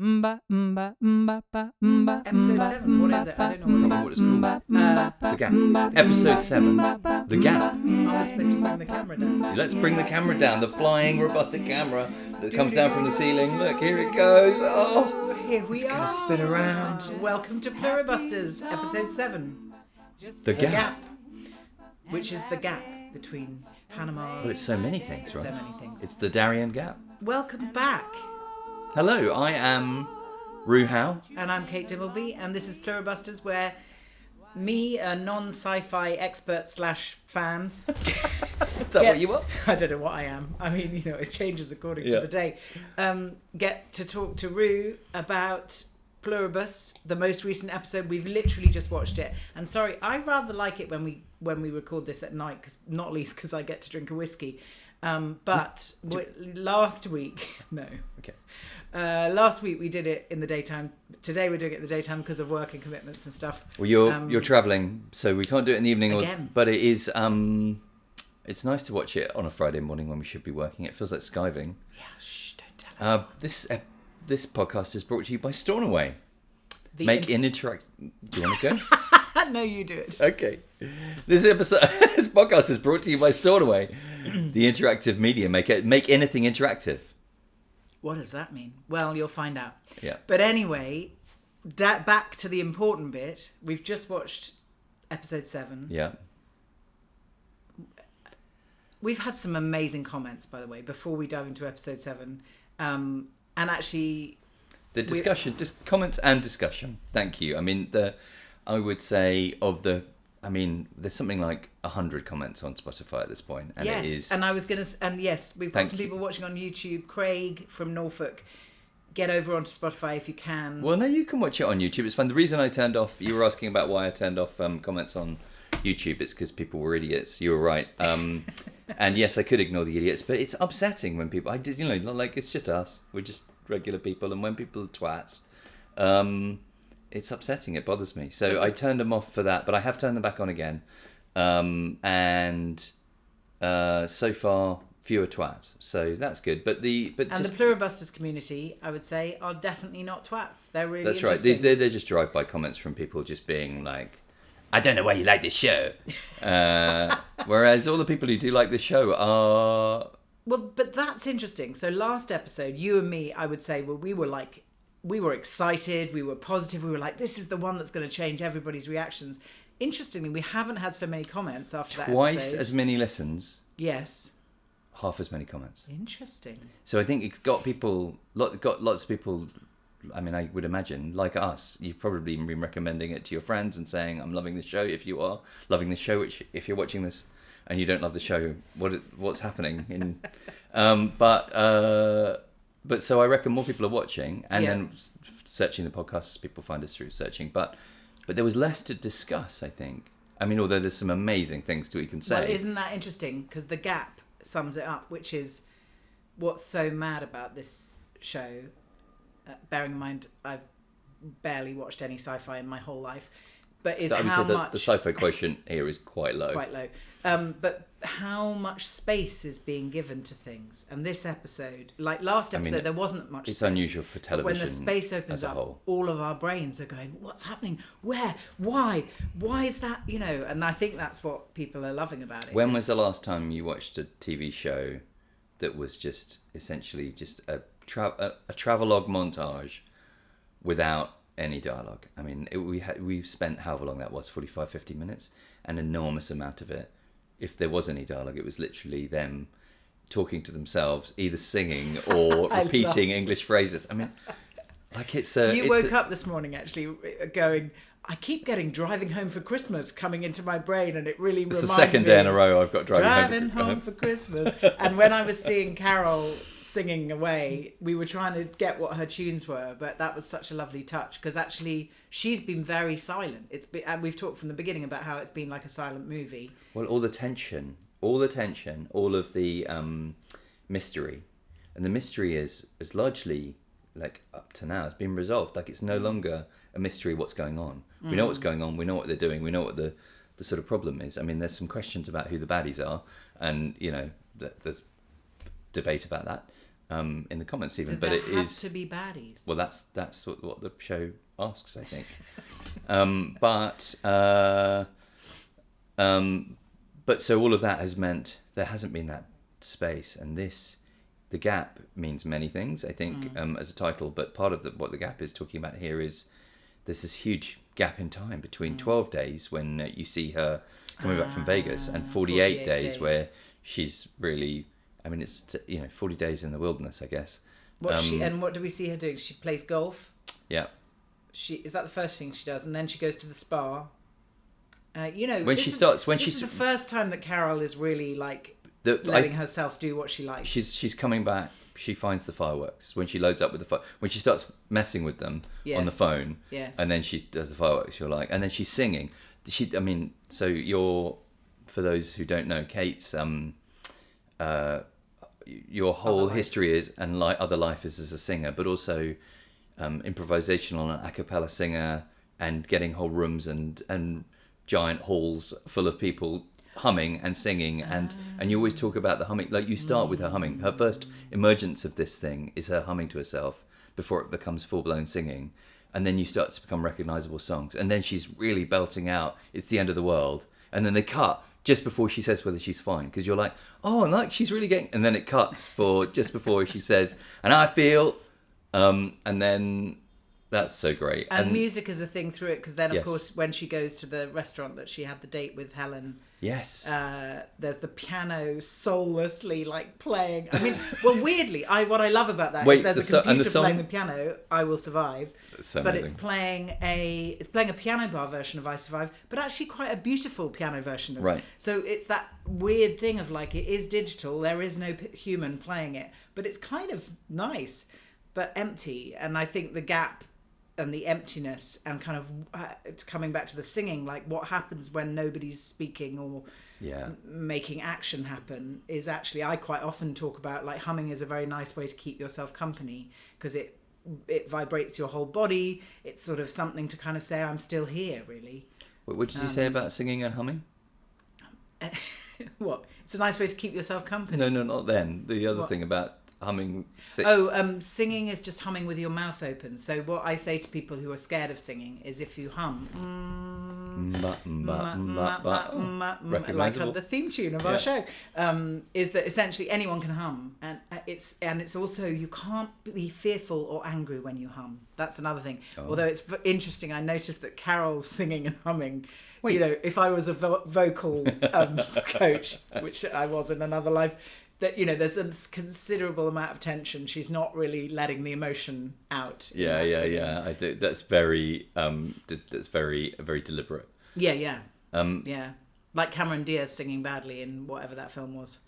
Episode 7, what is it? I don't know what it's called. The Gap. Episode 7, The Gap. Are we supposed to bring the camera down? Let's bring the camera down, the flying robotic camera that comes down from the ceiling. Look, here it goes. Oh, here we it's are. going to spin around. Welcome to Pluribusters, episode 7. The Gap. Which is the gap between Panama. Well, it's so many things, It's right? so many things. It's the Darien Gap. Welcome back. Hello, I am Ru Howe. And I'm Kate Dimbleby, and this is Pluribusters, where me, a non-sci-fi expert / fan... Is that what you are? I don't know what I am. I mean, you know, it changes according to the day. Get to talk to Ru about Pluribus, the most recent episode. We've literally just watched it. And sorry, I rather like it when we record this at night, not least because I get to drink a whiskey. But last week... No. Okay. Last week we did it in the daytime. Today we're doing it in the daytime because of work and commitments and stuff. Well, you're travelling, so we can't do it in the evening. Again. But it is... it's nice to watch it on a Friday morning when we should be working. It feels like skiving. Yeah, shh, don't tell her. This podcast is brought to you by Stornoway. Do you want to go? No, you do it. Okay. This podcast is brought to you by Stornoway, the interactive media maker. Make anything interactive. What does that mean? Well, you'll find out. Yeah. But anyway, back to the important bit. We've just watched episode 7. Yeah. We've had some amazing comments, by the way, before we dive into episode 7. And actually... The discussion, comments and discussion. Thank you. I mean, I would say there's something like 100 comments on Spotify at this point. And yes, it is... and I was going to... And yes, we've got some people watching on YouTube. Craig from Norfolk, get over onto Spotify if you can. Well, no, you can watch it on YouTube. It's fun. The reason I turned off... You were asking about why I turned off comments on YouTube. It's because people were idiots. You were right. And yes, I could ignore the idiots, but it's upsetting when people... it's just us. We're just regular people. And when people are twats... it's upsetting. It bothers me. So I turned them off for that, but I have turned them back on again. So far, fewer twats. So that's good. But the Pluribusters community, I would say, are definitely not twats. They're really that's right. interesting. They're just drive-by comments from people just being like, I don't know why you like this show. Whereas all the people who do like this show are... Well, but that's interesting. So last episode, you and me, I would say, we were excited, we were positive, we were like, this is the one that's going to change everybody's reactions. Interestingly, we haven't had so many comments after that episode. Twice as many listens. Yes. Half as many comments. Interesting. So I think it's got lots of people, I mean, I would imagine, like us, you've probably been recommending it to your friends and saying, I'm loving the show. If you are loving the show, which if you're watching this and you don't love the show, what's happening? But so I reckon more people are watching and then searching the podcasts. People find us through searching. But there was less to discuss, I think. I mean, although there's some amazing things we can say. Well, isn't that interesting? Because the gap sums it up, which is what's so mad about this show. Bearing in mind, I've barely watched any sci-fi in my whole life. But how much... The sci-fi quotient here is quite low. Quite low. But how much space is being given to things. And this episode, like last episode, there wasn't much space. It's unusual for television. When the space opens up, all of our brains are going, what's happening? Where? Why? Why is that? You know, and I think that's what people are loving about it. When was the last time you watched a TV show that was just essentially just a travelogue montage without any dialogue? I mean, we spent however long that was, 45, 50 minutes, an enormous amount of it. If there was any dialogue, it was literally them talking to themselves, either singing or repeating English phrases. I mean, like You woke up this morning actually going, I keep getting Driving Home for Christmas coming into my brain, and it really reminded me. It's the second day in a row I've got Driving Home for Christmas. And when I was seeing Carol singing away, we were trying to get what her tunes were, but that was such a lovely touch because actually she's been very silent. And we've talked from the beginning about how it's been like a silent movie. Well, all the tension, all of the mystery, and the mystery is largely, like, up to now, it's been resolved. Like, it's no longer a mystery what's going on. We know what's going on, we know what they're doing, we know what the sort of problem is. I mean, there's some questions about who the baddies are, and, you know, there's debate about that. in the comments even. Do but it have is to be baddies? Well, that's what the show asks, I think. But so all of that has meant there hasn't been that space, and the gap means many things, I think, as a title. But part of what the gap is talking about here is there's this huge gap in time between 12 days when you see her coming back from Vegas and 48 days where she's really, I mean, it's 40 days in the wilderness, I guess. What do we see her doing? She plays golf. Yeah. Is that the first thing she does? And then she goes to the spa. This is the first time that Carol is really letting herself do what she likes. She's coming back. She finds the fireworks when she loads up with when she starts messing with them on the phone. Yes. And then she does the fireworks. You're like, and then she's singing. For those who don't know, Kate's your whole history is and other life is as a singer, but also improvisational and a cappella singer, and getting whole rooms and giant halls full of people humming and singing, and you always talk about the humming. Like, you start with her humming. Her first emergence of this thing is her humming to herself before it becomes full-blown singing, and then you start to become recognizable songs, and then she's really belting out "It's the End of the World," and then they cut just before she says whether she's fine, because you're like, oh, and she's really getting, and then it cuts for just before she says, and I feel, and then that's so great. And music is a thing through it, because then of course when she goes to the restaurant that she had the date with Helen, there's the piano soullessly playing. I mean, well, weirdly, what I love about that is there's a computer playing the piano, I Will Survive, but it's playing a piano bar version of I Survive, but actually quite a beautiful piano version of it. So it's that weird thing of it is digital, there is no human playing it, but it's kind of nice but empty. And I think the gap and the emptiness and kind of coming back to the singing, what happens when nobody's speaking or making action happen, is actually, I quite often talk about humming is a very nice way to keep yourself company, because it vibrates your whole body. It's sort of something to kind of say, I'm still here, really. What did you say about singing and humming? What? It's a nice way to keep yourself company. No, not then. The other thing about humming. Singing is just humming with your mouth open. So what I say to people who are scared of singing is, if you hum, like the theme tune of our show, is that essentially anyone can hum, and it's also, you can't be fearful or angry when you hum. That's another thing. Although it's interesting, I noticed that Carol's singing and humming. If I was a vocal coach, which I was in another life, that there's a considerable amount of tension. She's not really letting the emotion out. Yeah. I think that's very very deliberate. Yeah. Like Cameron Diaz singing badly in whatever that film was.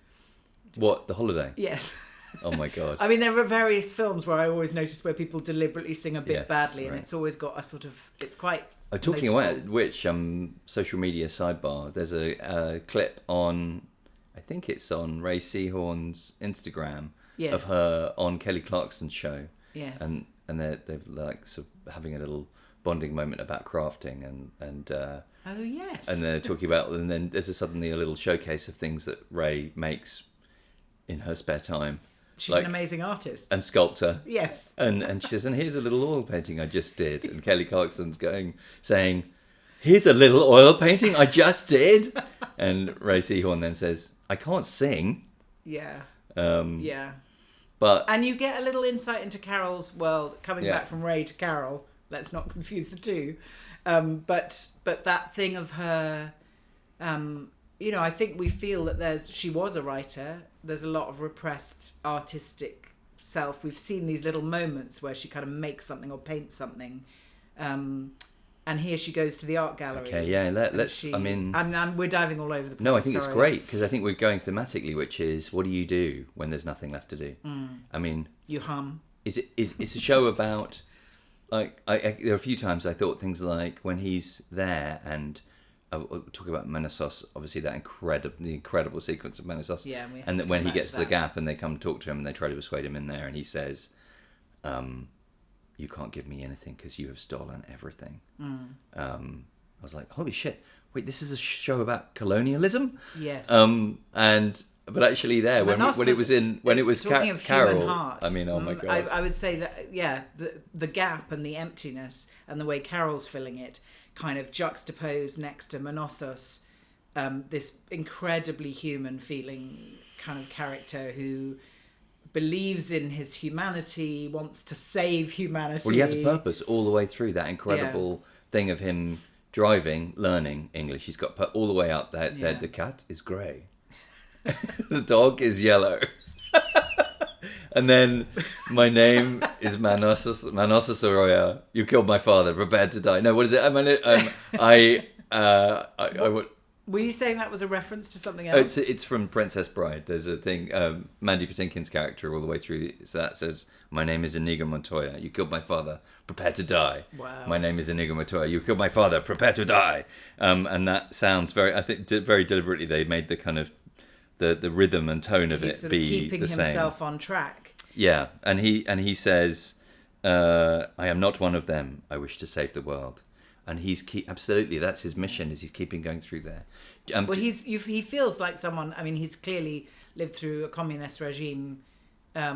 What, The Holiday? Yes. Oh my god. I mean, there are various films where I always notice where people deliberately sing a bit badly, and it's always got a sort of, it's quite. Talking about which, social media sidebar. There's a clip on, I think it's on Ray Seahorn's Instagram, of her on Kelly Clarkson's show. Yes. And they're sort of having a little bonding moment about crafting and oh yes. And they're talking about, and then there's suddenly a little showcase of things that Ray makes in her spare time. She's an amazing artist and sculptor. Yes. And she says, and here's a little oil painting I just did. And Kelly Clarkson's saying, here's a little oil painting I just did. And Ray Seahorn then says, I can't sing. Yeah. Yeah. And you get a little insight into Carol's world, coming back from Ray to Carol. Let's not confuse the two. But that thing of her, I think we feel that she was a writer. There's a lot of repressed artistic self. We've seen these little moments where she kind of makes something or paints something. And here she goes to the art gallery. Okay, yeah, let's. We're diving all over the place. No, I think it's great, because I think we're going thematically, which is, what do you do when there's nothing left to do? I mean, you hum. It's a show about, there are a few times I thought things like when he's there, and I'll talk about Manousos, obviously the incredible sequence of Manousos, and that when he gets to the Gap and they come talk to him and they try to persuade him in there, and he says, you can't give me anything because you have stolen everything. I was like, holy shit, wait, this is a show about colonialism? Yes. And But actually, there when it was talking of Carol, human heart, I mean, oh my god! I would say that the gap and the emptiness and the way Carol's filling it, kind of juxtaposed next to Manousos, this incredibly human feeling kind of character who believes in his humanity, wants to save humanity. Well, he has a purpose all the way through that incredible thing of him driving, learning English. He's got all the way up there. The cat is grey. The dog is yellow. And then my name is Manosus Arroyo. You killed my father. Prepared to die. No, what is it? I would. Were you saying that was a reference to something else? It's from Princess Bride. There's a thing. Mandy Patinkin's character all the way through. So that says, "My name is Inigo Montoya. You killed my father. Prepare to die." Wow. My name is Inigo Montoya. You killed my father. Prepare to die. And that sounds very. I think very deliberately they made the kind of the rhythm and tone of He's it be keeping the same. himself on track. Yeah, and he says, "I am not one of them. I wish to save the world." And absolutely that's his mission. Is he's keeping going through there. Well, he feels like someone. I mean, he's clearly lived through a communist regime. I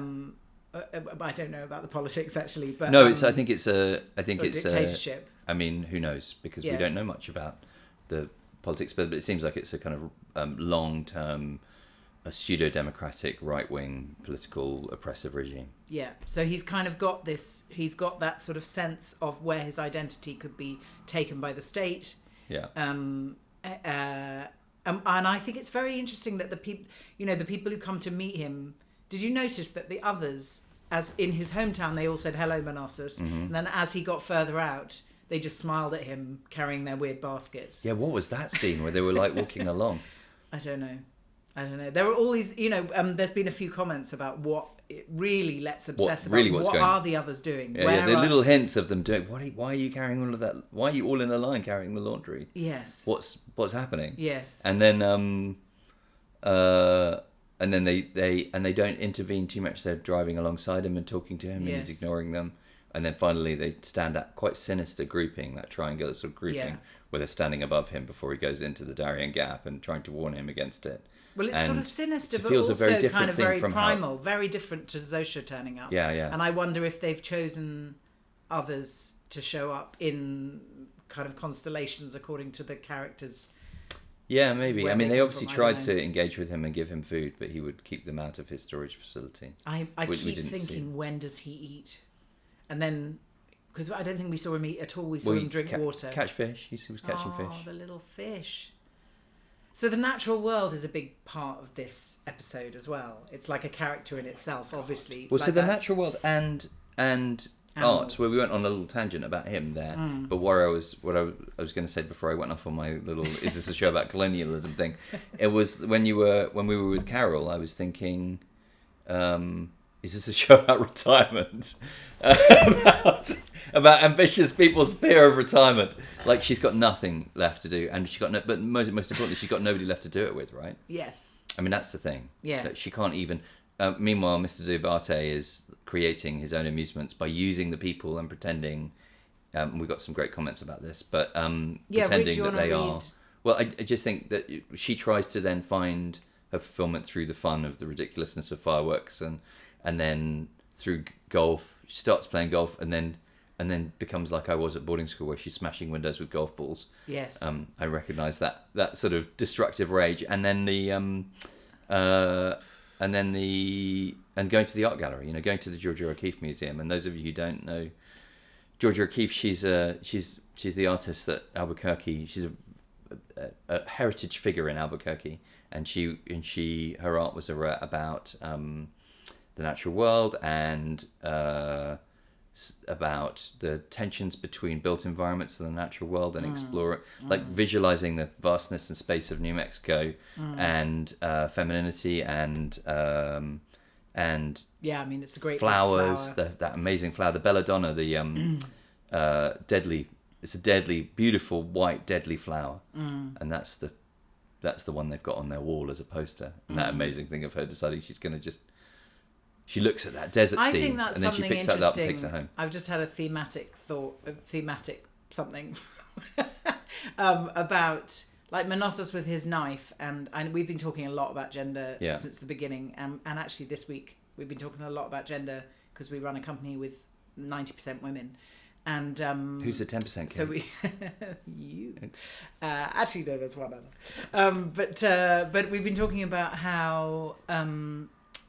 don't know about the politics actually, but no, I think it's dictatorship. I mean, who knows? Because we don't know much about the politics, but it seems like it's a kind of long-term, a pseudo-democratic, right-wing, political, oppressive regime. Yeah. So he's kind of got this. He's got that sort of sense of where his identity could be taken by the state. Yeah. And I think it's very interesting that the people who come to meet him. Did you notice that the others, as in his hometown, they all said hello, Manousus, and then as he got further out, they just smiled at him carrying their weird baskets. Yeah, what was that scene where they were like walking along? I don't know. There were all these, there's been a few comments about what it really lets obsess about. What are the others doing? Yeah, the little hints of them doing. Why are you carrying all of that? Why are you all in a line carrying the laundry? Yes. What's happening? Yes. And then they don't intervene too much. They're driving alongside him and talking to him, and he's ignoring them. And then finally they stand at quite sinister grouping, that triangular sort of grouping, where they're standing above him before he goes into the Darien Gap and trying to warn him against it. Well, it's sort of sinister, but feels also very kind of very primal, very different to Zosha turning up. Yeah, yeah. And I wonder if they've chosen others to show up in kind of constellations according to the characters. Yeah, maybe. I mean, they obviously tried to engage with him and give him food, but he would keep them out of his storage facility. I keep thinking, when does he eat? And then, because I don't think we saw him eat at all. We saw him drink water. Catch fish. He was catching fish. Oh, the little fish. So the natural world is a big part of this episode as well. It's like a character in itself, obviously. Well, like so the natural world and art. Well, we went on a little tangent about him there. But what I was going to say before I went off on my little "is this a show about colonialism" thing? It was when we were with Carol. I was thinking, is this a show about retirement? about ambitious people's fear of retirement. Like, she's got nothing left to do, and but most importantly, she's got nobody left to do it with, right? Yes. I mean, that's the thing. Yes. That she can't even. Meanwhile, Mr. Duarte is creating his own amusements by using the people and pretending. We've got some great comments about this, but pretending that they are. Well, I just think that she tries to then find her fulfillment through the fun of the ridiculousness of fireworks, and then through golf. She starts playing golf, and then becomes like I was at boarding school, where she's smashing windows with golf balls. Yes. I recognise that sort of destructive rage, and then going to the art gallery. Going to the Georgia O'Keeffe Museum. And those of you who don't know Georgia O'Keeffe, she's the artist that Albuquerque. She's a heritage figure in Albuquerque, and her art was about the natural world and about the tensions between built environments and the natural world, and visualizing the vastness and space of New Mexico, and femininity and yeah, I mean, it's a great flowers, that amazing flower, the belladonna, the it's a deadly, beautiful white deadly flower, and that's the one they've got on their wall as a poster, and that amazing thing of her deciding she's going to just. She looks at that desert scene, and then she picks that up and takes it home. I've just had a thematic something about like Manosus with his knife, and we've been talking a lot about gender since the beginning, and actually this week we've been talking a lot about gender because we run a company with 90% women. And who's the 10%? So we, you. Actually, no, there's one other. But we've been talking about how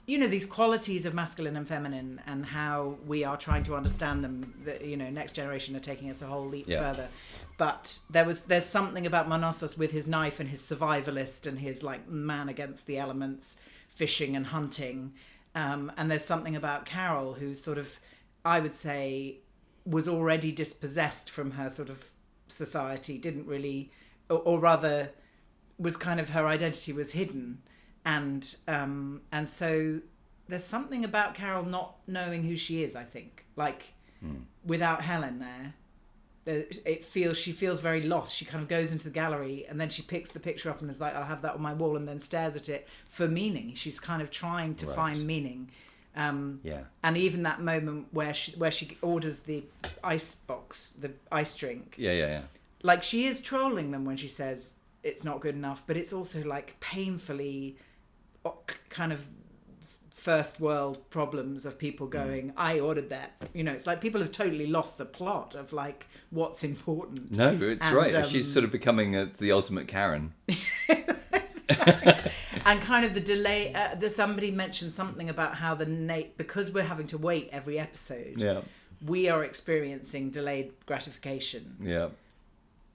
these qualities of masculine and feminine, and how we are trying to understand them. That next generation are taking us a whole leap further. But there's something about Manousos with his knife and his survivalist and his like man against the elements, fishing and hunting. And there's something about Carol who sort of, I would say, was already dispossessed from her sort of society, didn't really, or rather was kind of, her identity was hidden. And so there's something about Carol not knowing who she is, I think. Like, without Helen there, she feels very lost. She kind of goes into the gallery and then she picks the picture up and is like, I'll have that on my wall, and then stares at it for meaning. She's kind of trying to find meaning. And even that moment where she orders the ice box, the ice drink. Like, she is trolling them when she says it's not good enough, but it's also like painfully kind of first world problems of people going, I ordered that. It's like people have totally lost the plot of like what's important. No, it's right. She's sort of becoming the ultimate Karen. And kind of the delay. Somebody mentioned something about how because we're having to wait every episode. We are experiencing delayed gratification.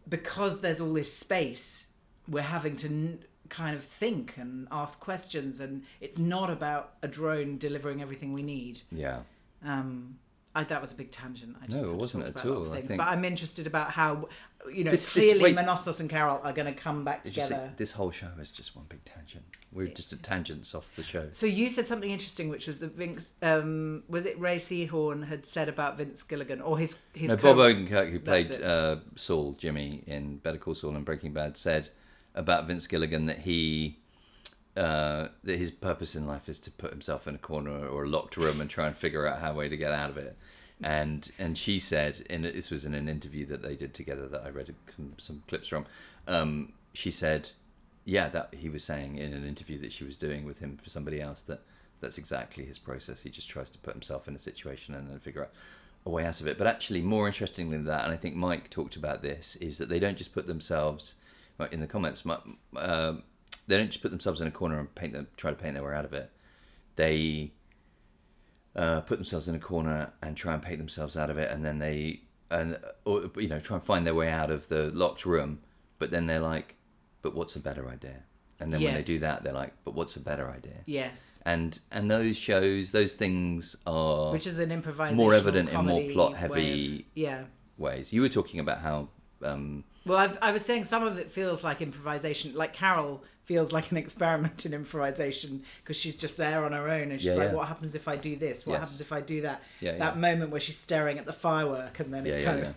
Because there's all this space, we're having to kind of think and ask questions, and it's not about a drone delivering everything we need. That was a big tangent. I just it wasn't at all. But I'm interested about how, clearly Manousos and Carol are going to come back together. This whole show is just one big tangent. We're just at tangents off the show. So you said something interesting, which was that Vince, was it Ray Seahorn had said about Vince Gilligan, or his Bob Odenkirk, who played Saul, Jimmy in Better Call Saul and Breaking Bad, said about Vince Gilligan that that his purpose in life is to put himself in a corner or a locked room and try and figure out how way to get out of it. And she said, this was in an interview that they did together that I read some clips from. She said, that he was saying in an interview that she was doing with him for somebody else that's exactly his process. He just tries to put himself in a situation and then figure out a way out of it. But actually, more interestingly than that, and I think Mike talked about this, is that they don't just put themselves in the comments. They don't just put themselves in a corner and try to paint their way out of it. They put themselves in a corner and try and paint themselves out of it, and then try and find their way out of the locked room. But then they're like, but what's a better idea? And then when they do that, they're like, but what's a better idea? Yes. And those shows, those things are, which is an improvisational more evident in more plot heavy ways. You were talking about how. Well, I was saying some of it feels like improvisation. Like Carol feels like an experiment in improvisation because she's just there on her own, and she's what happens if I do this? What happens if I do that? That moment where she's staring at the firework, and then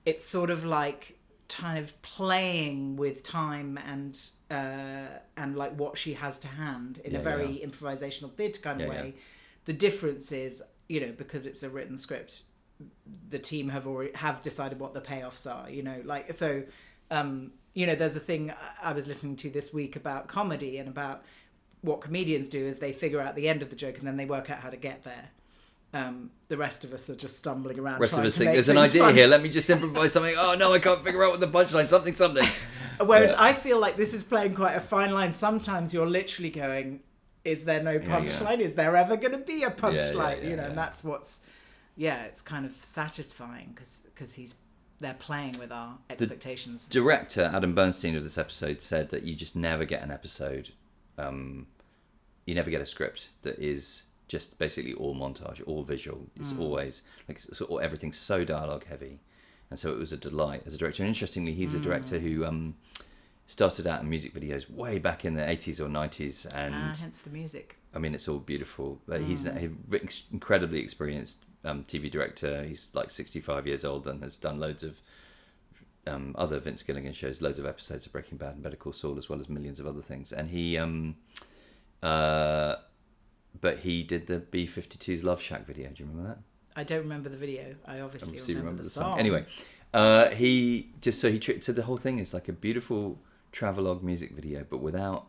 it's sort of like kind of playing with time and like what she has to hand in a very improvisational theatre kind of way. The difference is, because it's a written script, the team have decided what the payoffs are, there's a thing I was listening to this week about comedy and about what comedians do is they figure out the end of the joke and then they work out how to get there. The rest of us are just stumbling around. The rest of us think there's an idea funny. Here. Let me just improvise something. Oh no, I can't figure out what the punchline. Something. Whereas I feel like this is playing quite a fine line. Sometimes you're literally going, "Is there no punchline? Is there ever going to be a punchline?" And that's what's. Yeah, it's kind of satisfying because they're playing with our expectations. The director, Adam Bernstein, of this episode said that you just never get an episode, you never get a script that is just basically all montage, all visual. It's always, everything's so dialogue heavy. And so it was a delight as a director. And interestingly, he's a director who started out in music videos way back in the 80s or 90s. And hence the music. I mean, it's all beautiful. But he's incredibly experienced TV director. He's like 65 years old and has done loads of other Vince Gilligan shows, loads of episodes of Breaking Bad and Better Call Saul, as well as millions of other things. And he but he did the B-52's Love Shack video. Do you remember that? I don't remember the video. I obviously remember the song. Anyway, So the whole thing is like a beautiful travelogue music video, but without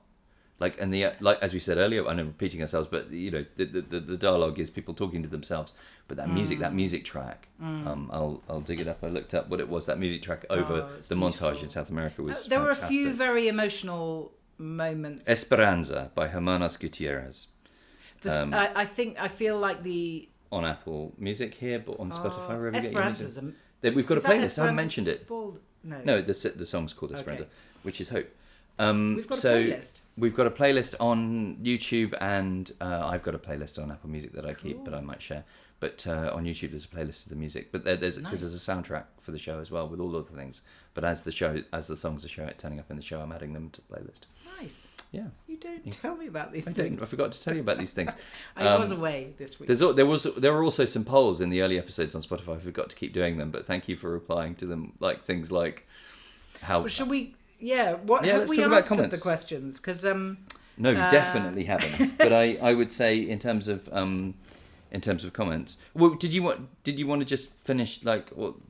like as we said earlier, I know repeating ourselves, but the dialogue is people talking to themselves. But that music track, I'll dig it up. I looked up what it was. That music track over the montage in South America was there fantastic. were a few very emotional moments. Esperanza by Hermanos Gutierrez. I feel like on Apple Music here, but on Spotify, wherever you get your Esperanza's music. We've got a playlist. I haven't mentioned it. No, the song's called Esperanza, which is hope. We've got a playlist. We've got a playlist on YouTube, and I've got a playlist on Apple Music that I keep, but I might share. But on YouTube, there's a playlist of the music. But there's a soundtrack for the show as well with all other things. But as the songs are turning up in the show, I'm adding them to the playlist. Nice. Yeah. You don't tell me about these things. I forgot to tell you about these things. I was away this week. There were also some polls in the early episodes on Spotify. I forgot to keep doing them, but thank you for replying to them. Like things like how. Well, should we? Yeah. What have we answered the questions? Because no, we definitely haven't. But I would say in terms of comments. Well, did you want to just finish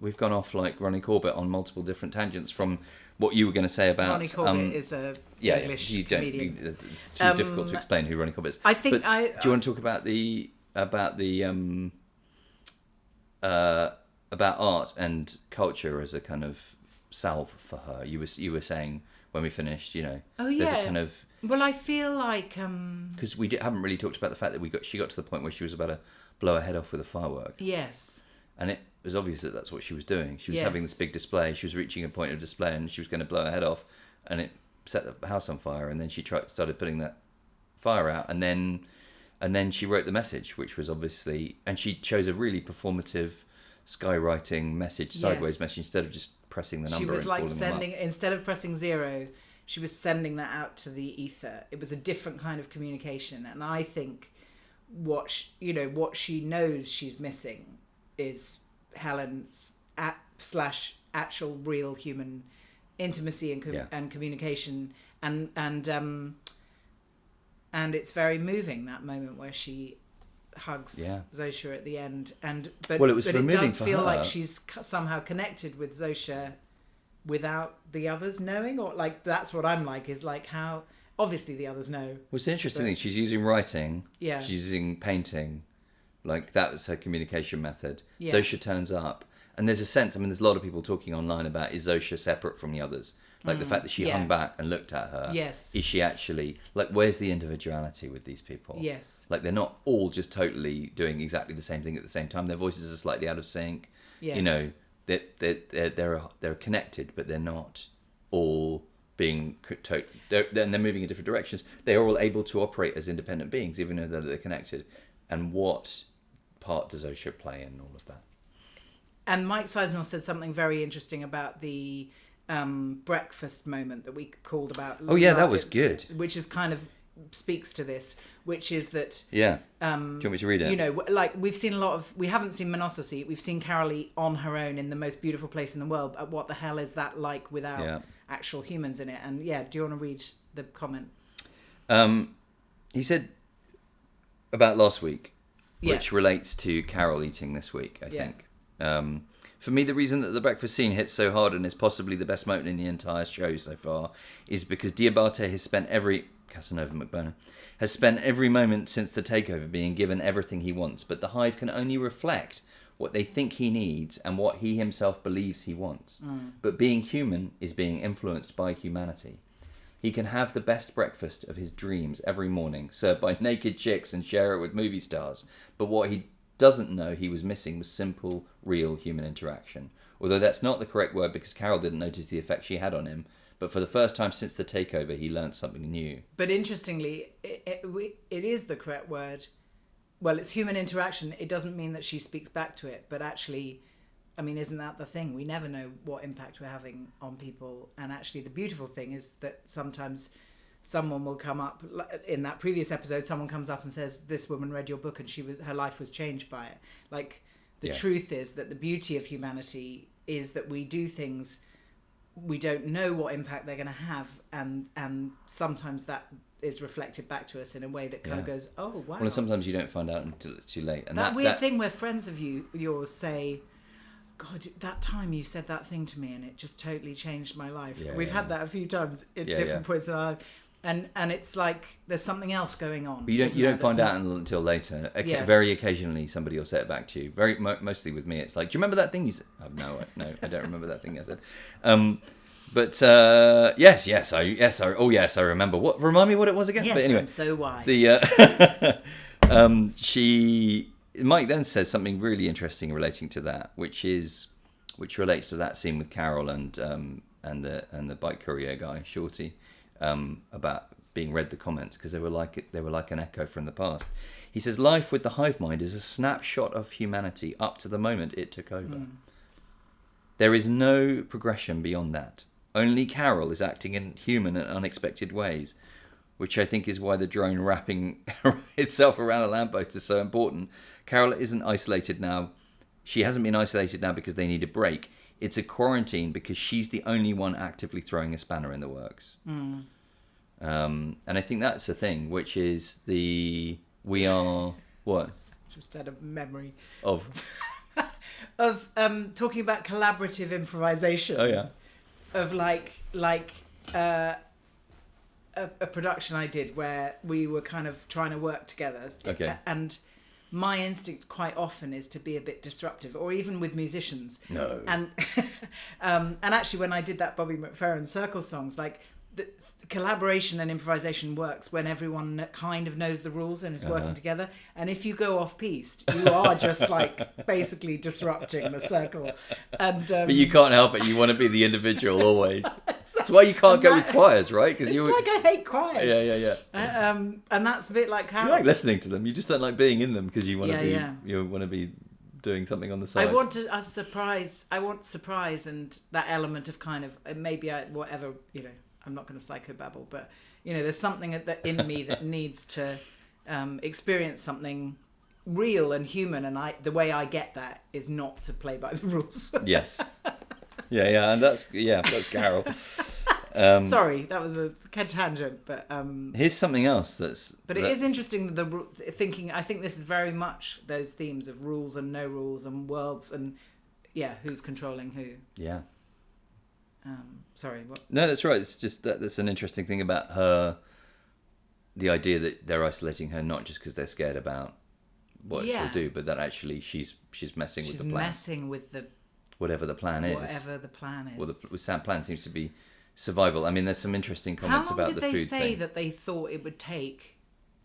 we've gone off like Ronnie Corbett on multiple different tangents from what you were going to say about English comedian. It's too difficult to explain who Ronnie Corbett is. I think do you want to talk about about art and culture as a kind of salve for her? You were saying when we finished, there's a kind of. Well, I feel like because we haven't really talked about the fact that she got to the point where she was about to blow her head off with a firework. Yes. And it was obvious that that's what she was doing. She was having this big display. She was reaching a point of display, and she was going to blow her head off, and it set the house on fire. And then she started putting that fire out, and then she wrote the message, which was obviously, and she chose a really performative skywriting message, sideways message, instead of just pressing the number. She was and like calling sending, instead of pressing 0, she was sending that out to the ether. It was a different kind of communication, and I think what she knows she's missing is Helen's / actual real human intimacy and communication, and it's very moving, that moment where she hugs Zosha at the end, but it does feel like she's somehow connected with Zosha without the others knowing, or like that's what I'm like, is like how obviously the others know. Well, it's the interesting thing, she's using writing, she's using painting, like that was her communication method. Zosha turns up, and there's a sense, there's a lot of people talking online about, is Zosha separate from the others? Like the fact that she hung back and looked at her. Yes. Is she actually, like, where's the individuality with these people? Yes. Like, they're not all just totally doing exactly the same thing at the same time. Their voices are slightly out of sync. Yes. They're connected, but they're not all being... they're moving in different directions. They are all able to operate as independent beings, even though they're connected. And what part does Zosha play in all of that? And Mike Sizemore said something very interesting about the breakfast moment that we called about. Oh yeah, that was good. Which is kind of speaks to this, which is that. Yeah. Do you want me to read it? Like we've seen we haven't seen Manosus eat. We've seen Carol eat on her own in the most beautiful place in the world. But what the hell is that like without actual humans in it? And do you want to read the comment? He said about last week, which relates to Carol eating this week, I think. For me, the reason that the breakfast scene hits so hard and is possibly the best moment in the entire show so far is because Diabate has spent Casanova McBurney has spent every moment since the takeover being given everything he wants, but the Hive can only reflect what they think he needs and what he himself believes he wants. But being human is being influenced by humanity. He can have the best breakfast of his dreams every morning, served by naked chicks, and share it with movie stars, but what he doesn't know he was missing was simple, real human interaction. Although that's not the correct word, because Carol didn't notice the effect she had on him, but for the first time since the takeover, he learnt something new. But interestingly, it is the correct word. Well, it's human interaction. It doesn't mean that she speaks back to it, but actually, isn't that the thing? We never know what impact we're having on people, and actually the beautiful thing is that sometimes someone will come up, in that previous episode, someone comes up and says, this woman read your book and her life was changed by it. Like, the truth is that the beauty of humanity is that we do things, we don't know what impact they're going to have, and sometimes that is reflected back to us in a way that kind of goes, oh, wow. Well, sometimes you don't find out until it's too late. And that weird thing where friends of yours say, God, that time you said that thing to me and it just totally changed my life. Yeah, We've had that a few times at different points in our life. And it's like there's something else going on. But you don't find out until later. Very occasionally somebody will say it back to you. Mostly with me, it's like, do you remember that thing you said? Oh, no, I don't remember that thing I said. But yes, I remember. Remind me what it was again? Yes, but anyway, I'm so wise. Mike then says something really interesting relating to that, which relates to that scene with Carol and the bike courier guy, Shorty, about being read the comments because they were like an echo from the past. He says life with the hive mind is a snapshot of humanity up to the moment it took over. There is no progression beyond that. Only Carol is acting in human and unexpected ways, which I think is why the drone wrapping itself around a lamppost is so important. Carol isn't isolated now. She hasn't been isolated now because they need a break. It's a quarantine because she's the only one actively throwing a spanner in the works. And I think that's the thing, which is we are what? Just had a memory of talking about collaborative improvisation. Oh yeah. Of a production I did where we were kind of trying to work together. Okay. And my instinct quite often is to be a bit disruptive, or even with musicians. No. And and actually, when I did that Bobby McFerrin Circle songs, like the collaboration and improvisation works when everyone kind of knows the rules and is working together. And if you go off piste, you are just like basically disrupting the circle. And but you can't help it. You want to be the individual always. That's why you can't go with choirs, right? Because I hate choirs. Yeah. And that's a bit like how you like listening to them. You just don't like being in them because you want to be. You want to be doing something on the side. I want surprise, and that element of kind of whatever, you know. I'm not going to psychobabble, but you know, there's something in me that needs to experience something real and human, and the way I get that is not to play by the rules. Yes. And that's Carol. Sorry, that was a tangent, but here's something else But it is interesting thinking. I think this is very much those themes of rules and no rules and worlds and who's controlling who. Yeah. Sorry, what? No, that's right. It's just that's an interesting thing about her. The idea that they're isolating her not just because they're scared about what she'll do, but that actually she's messing with the plan. She's messing with whatever the plan is. Whatever the plan is. Well, the plan seems to be survival. I mean, there's some interesting comments about the food thing. How long did they say that they thought it would take?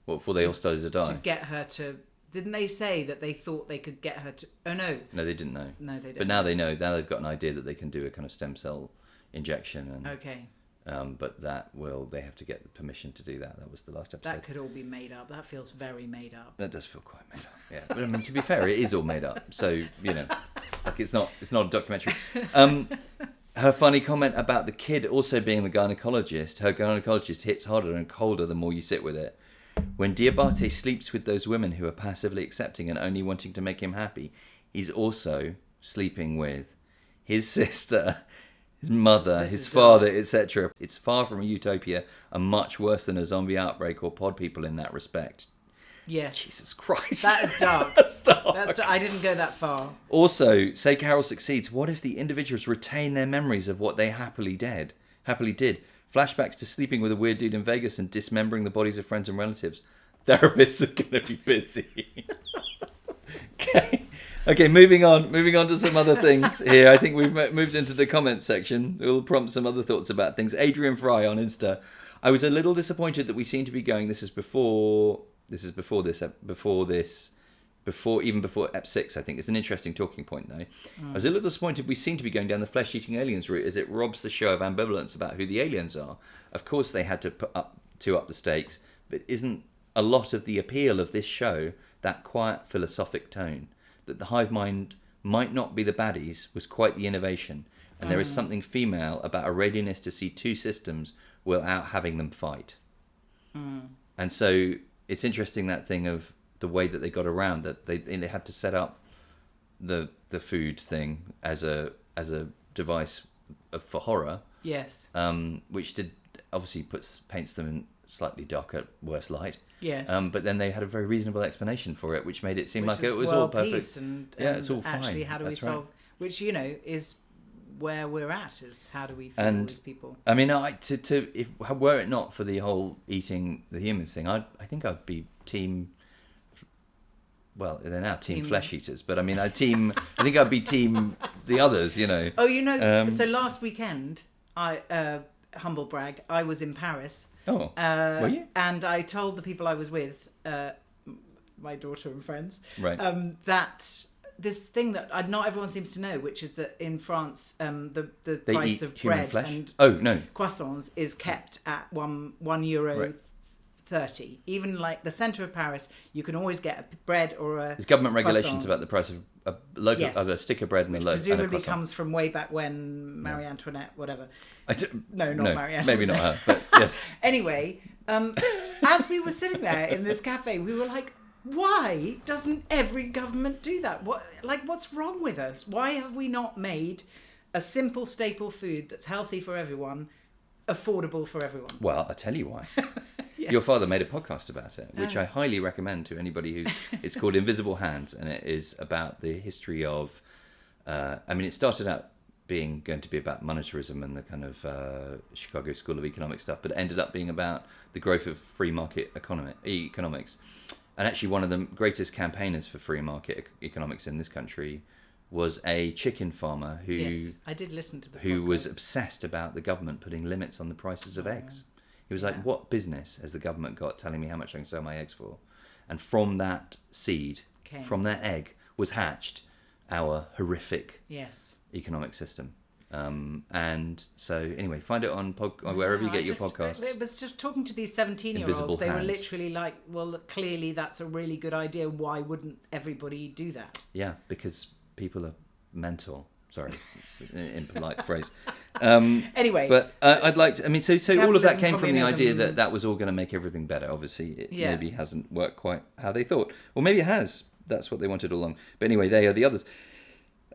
What, before they all started to die? To get her to... Didn't they say that they thought they could get her to... Oh, no. No, they didn't know. No, they didn't. But now they know. Now they've got an idea that they can do a kind of stem cell injection. And, okay. But they have to get the permission to do that. That was the last episode. That could all be made up. That feels very made up. That does feel quite made up, yeah. But I mean, to be fair, it is all made up. So, you know, like it's not a documentary. Her funny comment about the kid also being the gynecologist. Her gynecologist hits harder and colder the more you sit with it. When Diabate sleeps with those women who are passively accepting and only wanting to make him happy, he's also sleeping with his sister, his mother, his father, etc. It's far from a utopia and much worse than a zombie outbreak or pod people in that respect. Yes. Jesus Christ. That is dark. That's dark. I didn't go that far. Also, say Carol succeeds, what if the individuals retain their memories of what they happily did? Flashbacks to sleeping with a weird dude in Vegas and dismembering the bodies of friends and relatives. Therapists are going to be busy. Okay, moving on to some other things here. I think we've moved into the comments section. We'll prompt some other thoughts about things. Adrian Fry on Insta. I was a little disappointed that we seem to be going. Before Ep 6, I think. It's an interesting talking point, though. I was a little disappointed we seem to be going down the flesh-eating aliens route, as it robs the show of ambivalence about who the aliens are. Of course, they had to up the stakes, but isn't a lot of the appeal of this show that quiet, philosophic tone? That the hive mind might not be the baddies was quite the innovation, and there is something female about a readiness to see two systems without having them fight. And so it's interesting, that thing of the way that they got around that they had to set up the food thing as a device for horror. Yes. Which obviously paints them in slightly darker, worse light. Yes. But then they had a very reasonable explanation for it, which made it seem like it was all perfect. And it's all fine. Actually, how do we solve? which is where we're at. Is how do we feed all these people? I mean, if were it not for the whole eating the humans thing, I think I'd be team. Well, they're now team flesh eaters, but I mean, I think I'd be team the others. Oh, so last weekend, I humble brag, I was in Paris. Oh, were you? And I told the people I was with, my daughter and friends, right. That this thing that not everyone seems to know, which is that in France, the they price of bread and croissants is kept at €1.30. Even like the centre of Paris, you can always get a bread or a. There's government regulations croissant. about the price of a loaf of a stick of bread and a loaf. Presumably comes from way back when Marie Antoinette, whatever. No, Marie Antoinette. Maybe not her, but yes. Anyway, as we were sitting there in this cafe, we were like, why doesn't every government do that? What's wrong with us? Why have we not made a simple staple food that's healthy for everyone, affordable for everyone? Well, I'll tell you why. Yes. Your father made a podcast about it, which I highly recommend to anybody who's. It's called Invisible Hands, and it is about the history of. It started out going to be about monetarism and the kind of Chicago School of Economics stuff, but it ended up being about the growth of free market economics. And actually, one of the greatest campaigners for free market economics in this country was a chicken farmer who. Yes, I did listen to the who podcast. was obsessed about the government putting limits on the prices of eggs. He was like, what business has the government got telling me how much I can sell my eggs for? And from that seed, from that egg, was hatched our horrific economic system. And so, anyway, find it on wherever you get your podcasts. It was just talking to these 17-year-olds. They were literally like, well, clearly that's a really good idea. Why wouldn't everybody do that? Yeah, because people are mental. Sorry, it's an impolite phrase. Anyway, but I'd like to. So all of that came from the idea that was all going to make everything better. Obviously, it maybe hasn't worked quite how they thought. Well, maybe it has. That's what they wanted all along. But anyway, they are the others.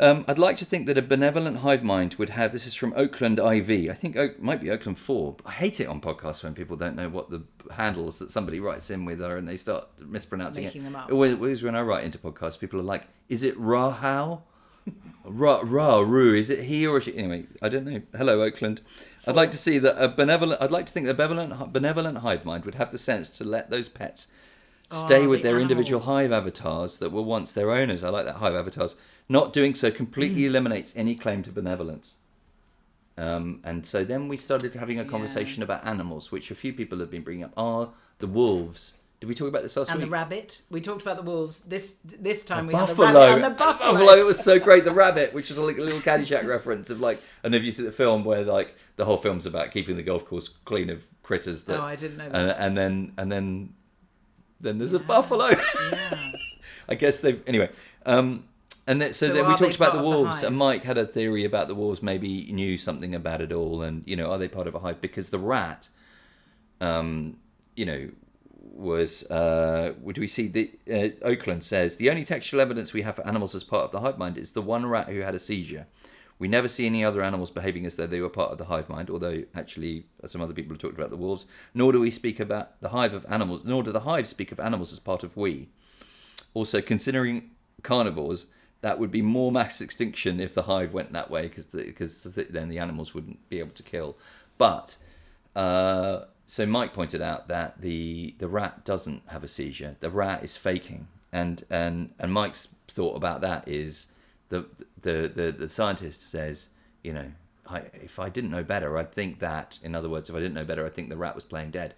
I'd like to think that a benevolent hive mind would have. This is from Oakland IV. I think it might be Oakland 4. I hate it on podcasts when people don't know what the handles that somebody writes in with are and they start mispronouncing Making them up. Always when I write into podcasts, people are like, "Is it Ru Howe?" Ru, is it he or she? Anyway, I don't know. Hello, Oakland. I'd like to see that I'd like to think that a benevolent hive mind would have the sense to let those pets stay with their individual hive avatars that were once their owners. I like that, hive avatars. Not doing so completely eliminates any claim to benevolence. And so then we started having a conversation about animals, which a few people have been bringing up. Are the wolves? Did we talk about this last week? And the rabbit. We talked about the wolves. This time we buffalo. had the rabbit and the buffalo. It was so great. The rabbit, which was like a little Caddyshack reference of like, I don't know if you see the film where like the whole film's about keeping the golf course clean of critters. That, I didn't know that. And then there's a buffalo. Yeah. I guess they've anyway. And then, so then we talked about the wolves, and Mike had a theory about the wolves. Maybe knew something about it all, and are they part of a hive? Because the rat, was do we see the Oakland says the only textual evidence we have for animals as part of the hive mind is the one rat who had a seizure. We never see any other animals behaving as though they were part of the hive mind, although actually some other people have talked about the wolves. Nor do we speak about the hive of animals, nor do the hive speak of animals as part of we. Also, considering carnivores, that would be more mass extinction if the hive went that way, because then the animals wouldn't be able to kill. But so Mike pointed out that the rat doesn't have a seizure. The rat is faking, and Mike's thought about that is the scientist says, if I didn't know better, I'd think that. In other words, if I didn't know better, I'd think the rat was playing dead.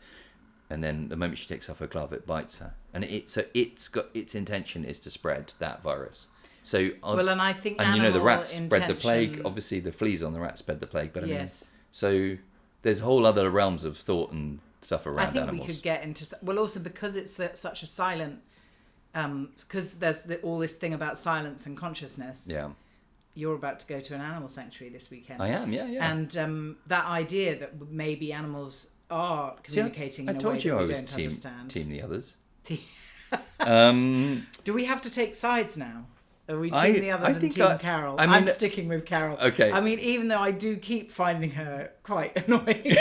And then the moment she takes off her glove, it bites her, and it's got its intention is to spread that virus. So and I think the rats spread the plague. Obviously, the fleas on the rat spread the plague. But so there's whole other realms of thought and stuff around animals. I think we could get into also because it's such a silent, because there's all this thing about silence and consciousness. Yeah, you're about to go to an animal sanctuary this weekend. I am. Yeah. And that idea that maybe animals are communicating in a way that we don't understand. Team the others. Do we have to take sides now? Are we team the others and team Carol? I'm sticking with Carol. Okay. I mean, even though I do keep finding her quite annoying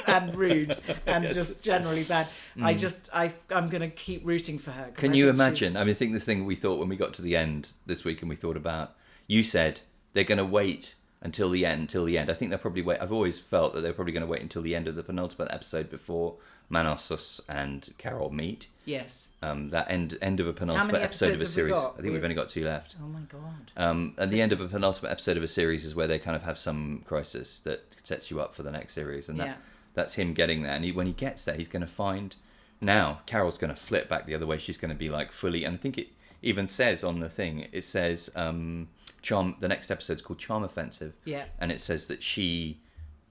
and rude and just generally bad, I'm going to keep rooting for her. Can you imagine? I think this thing we thought when we got to the end this week and we thought about, You said they're going to wait until the end. I think they'll probably wait. I've always felt that they're probably going to wait until the end of the penultimate episode before Manousos and Carol meet. Yes. That end of a penultimate episode of a series. I think we've only got 2 left. Oh my god. And the end of a penultimate episode of a series is where they kind of have some crisis that sets you up for the next series, and that's him getting there. And when he gets there, he's going to find. Now Carol's going to flip back the other way. She's going to be like fully, and I think it even says on the thing. It says Charm. The next episode's called Charm Offensive. Yeah. And it says that she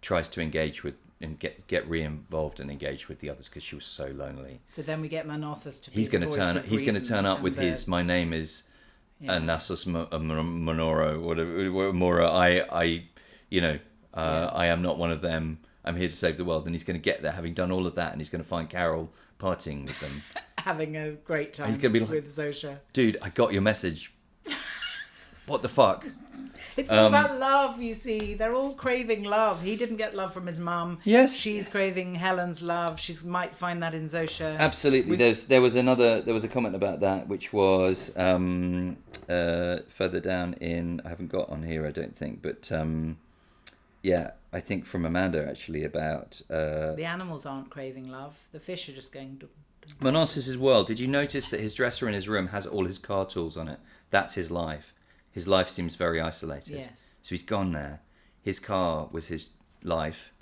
tries to engage with and get re-involved and engage with the others because she was so lonely. So then we get Manosus to be He's going to turn up with his "My name is Nasus Monoro," whatever. Mora. I am not one of them. I'm here to save the world. And he's going to get there, having done all of that, and he's going to find Carol partying with them, having a great time. He's going to be like, with Zosha. Dude, I got your message. What the fuck? It's all about love, you see. They're all craving love. He didn't get love from his mum. Yes. She's craving Helen's love. She might find that in Zosha. Absolutely. There was a comment about that, which was further down in, I haven't got on here, I don't think, but I think from Amanda actually about the animals aren't craving love. The fish are just going. Manosus as well. Did you notice that his dresser in his room has all his car tools on it? That's his life. His life seems very isolated. Yes. So he's gone there. His car was his life,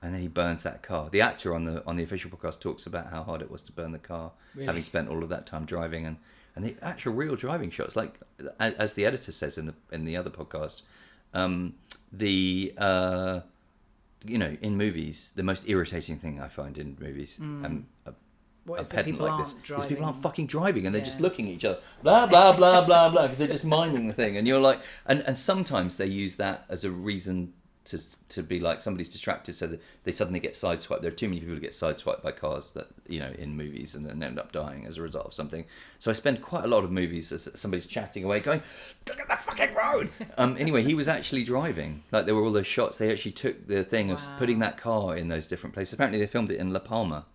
and then he burns that car. The actor on the official podcast talks about how hard it was to burn the car, having spent all of that time driving, and the actual real driving shots, like as the editor says in the other podcast, in movies, the most irritating thing I find in movies, what is that people aren't driving? Is people aren't fucking driving, and they're just looking at each other, blah blah blah blah blah, because they're just minding the thing, and you're like, and sometimes they use that as a reason to be like somebody's distracted, so that they suddenly get sideswiped. There are too many people who get sideswiped by cars that in movies, and then end up dying as a result of something. So I spend quite a lot of movies as somebody's chatting away, going, "Look at that fucking road." Anyway, he was actually driving. Like there were all those shots. They actually took the thing of putting that car in those different places. Apparently, they filmed it in La Palma.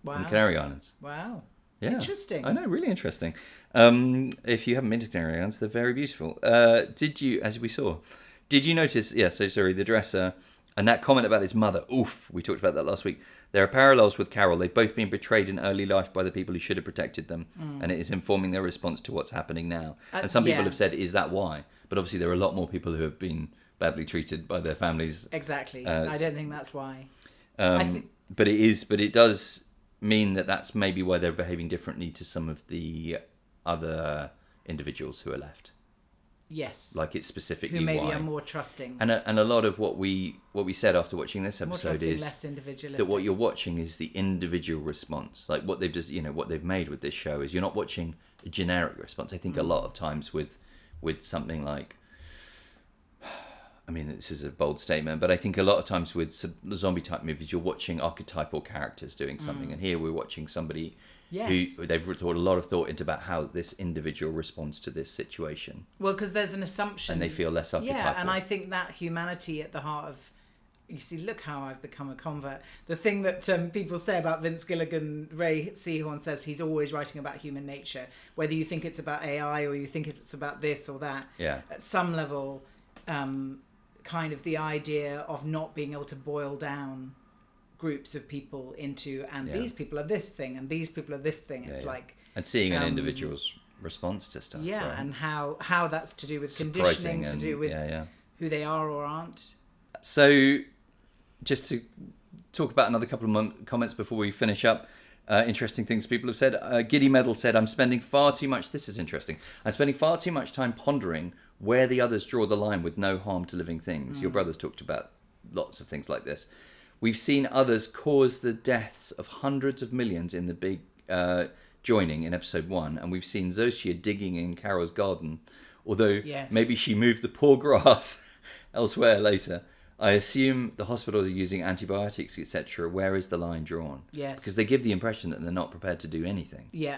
Wow. In the Canary Islands. Wow. Yeah. Interesting. I know, really interesting. If you haven't been to Canary Islands, they're very beautiful. Did you notice, the dresser, and that comment about his mother, oof, we talked about that last week. There are parallels with Carol. They've both been betrayed in early life by the people who should have protected them, and it is informing their response to what's happening now. And some people have said, is that why? But obviously there are a lot more people who have been badly treated by their families. Exactly. I don't think that's why. But it does mean that that's maybe why they're behaving differently to some of the other individuals who are left. Yes. Like it's specifically who maybe why. are more trusting. And a lot of what we said after watching this episode is less individualistic. That what you're watching is the individual response. Like what they've just what they've made with this show is you're not watching a generic response. I think a lot of times with something like, I mean, this is a bold statement, but I think a lot of times with zombie type movies, you're watching archetypal characters doing something, and here we're watching somebody who they've put a lot of thought into about how this individual responds to this situation. Well, because there's an assumption, and they feel less archetypal. Yeah, and I think that humanity at the heart of, you see, look how I've become a convert. The thing that people say about Vince Gilligan, Ray Seahorn says he's always writing about human nature, whether you think it's about AI or you think it's about this or that. Yeah. At some level. Kind of the idea of not being able to boil down groups of people into, and these people are this thing and these people are this thing. It's like, and seeing an individual's response to stuff. Yeah, right? And how that's to do with surprising conditioning, to do with who they are or aren't. So, just to talk about another couple of comments before we finish up. Interesting things people have said. Giddy Medal said, I'm spending far too much time pondering where the others draw the line with no harm to living things. Your brother's talked about lots of things like this. We've seen others cause the deaths of hundreds of millions in the big joining in episode 1, and we've seen Zosia digging in Carol's garden, although maybe she moved the poor grass elsewhere later. I assume the hospitals are using antibiotics, etc. Where is the line drawn? Yes. Because they give the impression that they're not prepared to do anything. Yeah.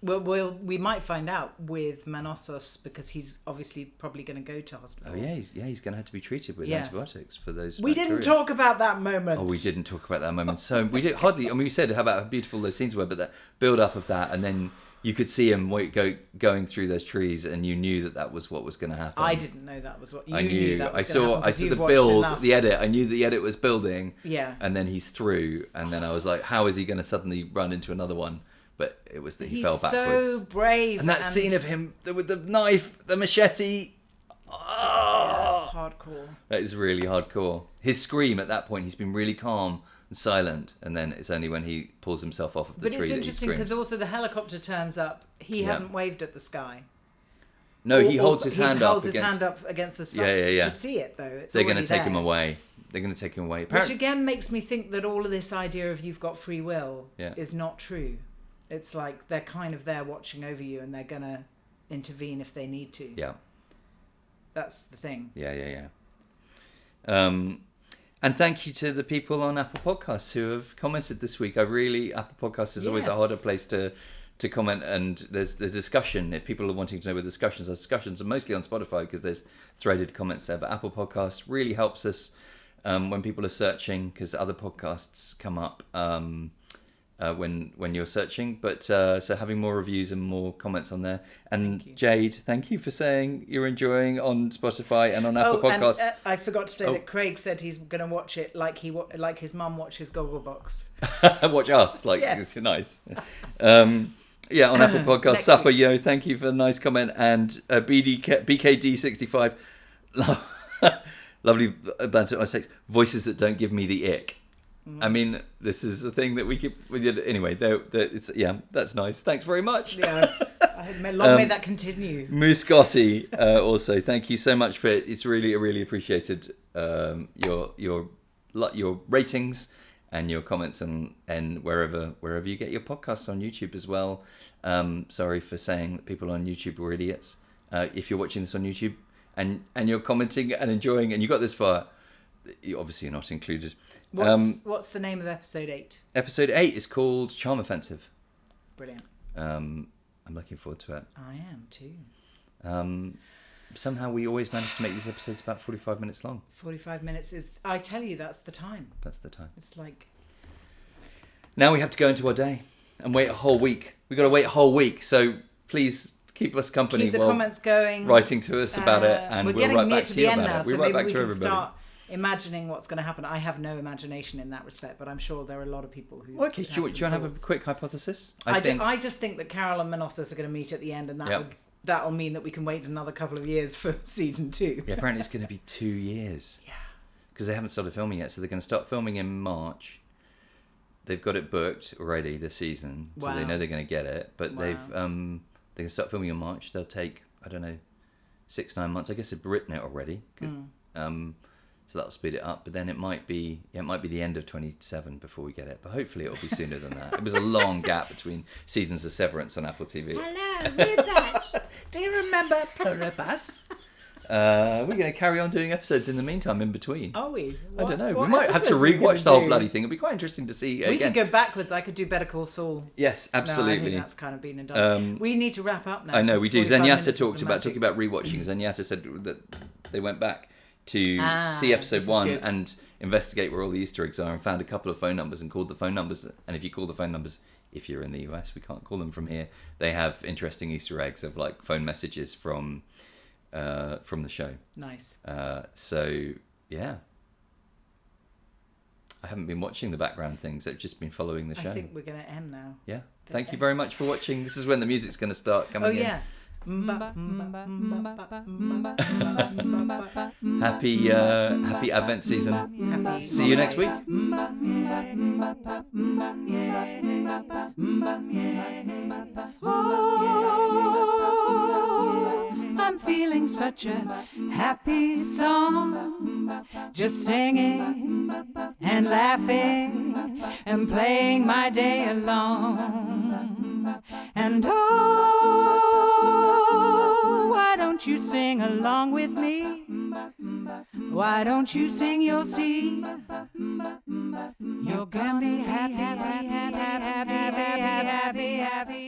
Well, we might find out with Manousos, because he's obviously probably going to go to hospital. Oh, yeah, he's going to have to be treated with antibiotics for those We bacteria. didn't talk about that moment. Oh, we didn't talk about that moment. So we did hardly, I mean, we said how beautiful those scenes were, but that build up of that, and then you could see him going through those trees, and you knew that was what was going to happen. I didn't know that was what you I knew. knew. That was I gonna saw. happen I 'cause saw you've the watched build, enough. the edit. I knew the edit was building. Yeah. And then he's through, and then I was like, how is he going to suddenly run into another one? But it was that he fell backwards. He's so brave. And that scene of him with the knife, the machete. Oh, that's hardcore. That is really hardcore. His scream at that point, he's been really calm and silent, and then it's only when he pulls himself off of the tree that he But it's interesting screams. because also the helicopter turns up. He hasn't waved at the sky. No, he holds his hand up against the sun to see it, though. They're going to take him away. They're going to take him away. Which again makes me think that all of this idea of you've got free will is not true. It's like they're kind of there watching over you, and they're going to intervene if they need to. Yeah. That's the thing. Yeah. And thank you to the people on Apple Podcasts who have commented this week. Apple Podcasts is always a harder place to comment, and there's the discussion. If people are wanting to know where the discussions are mostly on Spotify because there's threaded comments there. But Apple Podcasts really helps us when people are searching, because other podcasts come up when you're searching. But so having more reviews and more comments on there. And Jade, thank you for saying you're enjoying on Spotify and on Apple Podcasts. And, I forgot to say that Craig said he's going to watch it like his mum watches Gogglebox. Watch us, it's nice. Yeah, on Apple Podcasts. Supper Yo, thank you for the nice comment. And BKD65, lovely banter on sex. Voices that don't give me the ick. I mean, this is the thing that we did anyway. That's nice. Thanks very much. Yeah, long may that continue. Moose Gotti, also thank you so much for it. It's really appreciated. Your ratings and your comments and wherever you get your podcasts on YouTube as well. Sorry for saying that people on YouTube were idiots. If you're watching this on YouTube and you're commenting and enjoying and you got this far, you're obviously not included. What's the name of episode 8? Episode 8 is called Charm Offensive. Brilliant. I'm looking forward to it. I am too. Somehow we always manage to make these episodes about 45 minutes long. 45 minutes is, I tell you, that's the time. That's the time. It's like... Now we have to go into our day and wait a whole week. We've got to wait a whole week. So please keep us company. Keep the comments going. Writing to us about it. And we'll write back to you about it. So maybe we can start imagining what's going to happen. I have no imagination in that respect, but I'm sure there are a lot of people who... Okay, do you want to have a quick hypothesis? I just think that Carol and Manosus are going to meet at the end, and that'll mean that we can wait another couple of years for season 2. Yeah, apparently it's going to be 2 years. Yeah. Because they haven't started filming yet, so they're going to start filming in March. They've got it booked already this season, so they know they're going to get it. But they're going to start filming in March. They'll take, 6-9 months. I guess they've written it already. So that'll speed it up. But then it might be the end of 27 before we get it. But hopefully it'll be sooner than that. It was a long gap between seasons of Severance on Apple TV. Hello, read that. Do you remember Pluribus? We're going to carry on doing episodes in the meantime, in between. Are we? I don't know. We might have to rewatch the whole bloody thing. It'll be quite interesting to see again. We could go backwards. I could do Better Call Saul. Yes, absolutely. No, I think that's kind of been and done. We need to wrap up now. I know we do. Zenyatta talking about rewatching. Zenyatta said that they went back to see episode 1 and investigate where all the Easter eggs are, and found a couple of phone numbers and called the phone numbers. And if you call the phone numbers, if you're in the US, we can't call them from here. They have interesting Easter eggs of like phone messages from the show. Nice. So yeah, I haven't been watching the background things. I've just been following the show. I think we're going to end now. Yeah. Thank you very much for watching. This is when the music's going to start coming in. Oh yeah. Happy Advent season. See you next week. I'm feeling such a happy song, just singing and laughing and playing my day along. And oh, why don't you sing along with me? Why don't you sing? You'll see. You're gonna be happy, happy, happy, happy, happy, happy, happy.